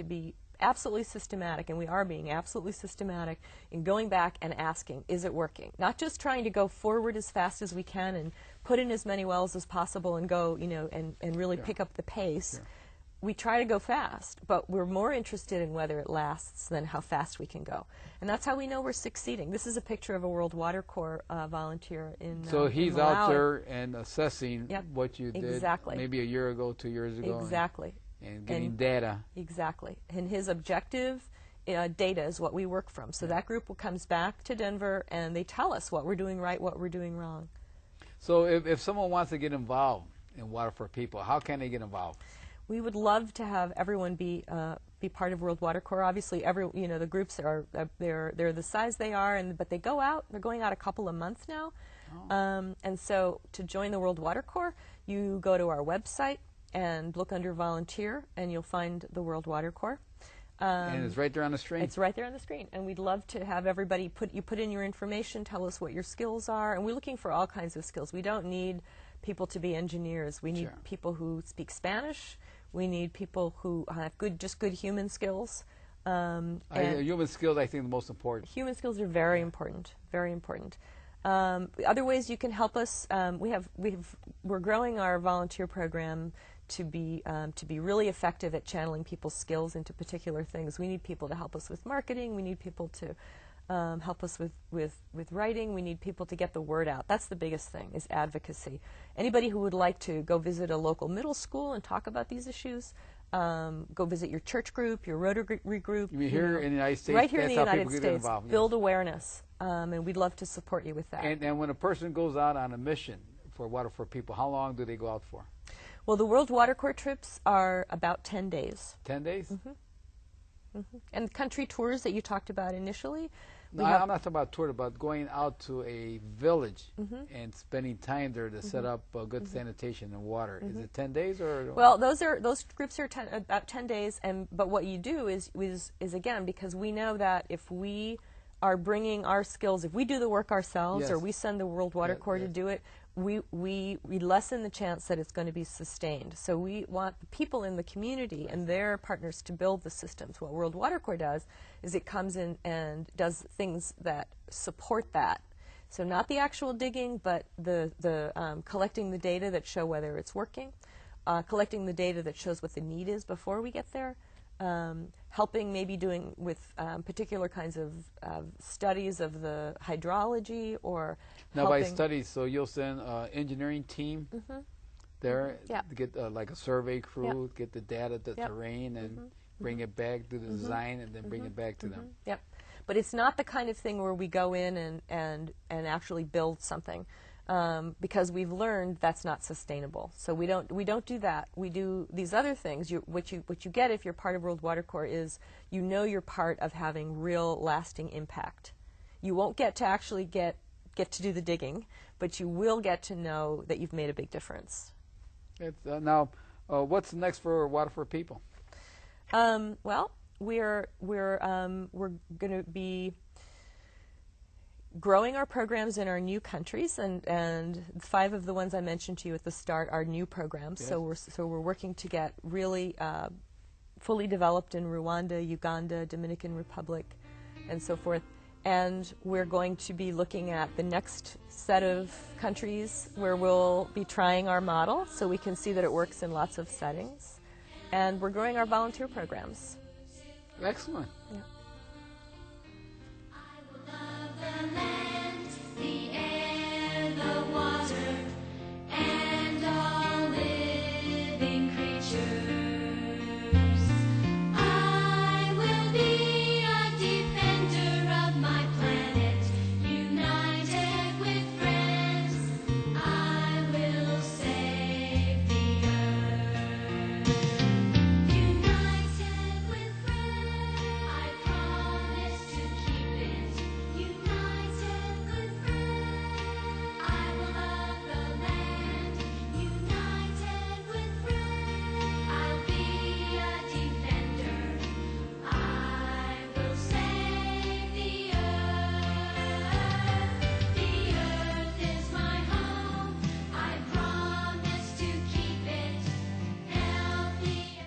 be absolutely systematic, and we are being absolutely systematic in going back and asking, is it working? Not just trying to go forward as fast as we can and put in as many wells as possible and go, and really pick up the pace. we try to go fast, but we're more interested in whether it lasts than how fast we can go. And that's how we know we're succeeding. This is a picture of a World Water Corps volunteer in So he's in out Malawi. there and assessing Yep. what you did Exactly. maybe a year ago, 2 years ago. Exactly. And getting And- data. Exactly. And his objective data is what we work from. So that group comes back to Denver and they tell us what we're doing right, what we're doing wrong. So if someone wants to get involved in Water for People, how can they get involved? We would love to have everyone be part of World Water Corps. Obviously, the groups are they're the size they are, but they go out. They're going out a couple of months now, and so to join the World Water Corps, you go to our website and look under volunteer, and you'll find the World Water Corps. And it's right there on the screen. It's right there on the screen, and we'd love to have everybody put in your information, tell us what your skills are, and we're looking for all kinds of skills. We don't need people to be engineers. We need Sure. people who speak Spanish. We need people who have just good human skills. And Human skills, I think, the most important. human skills are very important, very important. Other ways you can help us, we're growing our volunteer program to be really effective at channeling people's skills into particular things. We need people to help us with marketing. We need people to help us with writing. We need people to get the word out. That's the biggest thing, is advocacy. Anybody who would like to go visit a local middle school and talk about these issues, go visit your church group, your Rotary group. You mean here in the United States? Right here in that's the how United people get States. involved. Build awareness, and we'd love to support you with that. And when a person goes out on a mission for Water for People, how long do they go out for? Well, the World Water Corps trips are about 10 days. 10 days? And country tours that you talked about initially. No, I'm not talking about tour, but going out to a village and spending time there to set up good sanitation and water. Is it 10 days or? Well, those groups are about 10 days, but what you do is again, because we know that if we are bringing our skills, if we do the work ourselves, Yes. or we send the World Water Yes, Corps to yes. do it, we lessen the chance that it's going to be sustained. So we want the people in the community and their partners to build the systems. What World Water Corps does is it comes in and does things that support that. So not the actual digging, but the collecting the data that show whether it's working, collecting the data that shows what the need is before we get there, helping maybe doing with particular kinds of studies of the hydrology, or Now by helping. studies, so you'll send an engineering team there Yeah. to get like a survey crew, get the data, the terrain, and bring it back, do the design, and then bring it back to them. Yep. But it's not the kind of thing where we go in and actually build something, because we've learned that's not sustainable. So we don't do that. We do these other things. What you get if you're part of World Water Corps is you're part of having real lasting impact. You won't get to actually get to do the digging, but you will get to know that you've made a big difference. It's, now, what's next for Water for People? Well, we're going to be growing our programs in our new countries, and 5 of the ones I mentioned to you at the start are new programs. Yes. So we're working to get really fully developed in Rwanda, Uganda, Dominican Republic, and so forth. And we're going to be looking at the next set of countries where we'll be trying our model so we can see that it works in lots of settings. And we're growing our volunteer programs. Excellent. Yeah.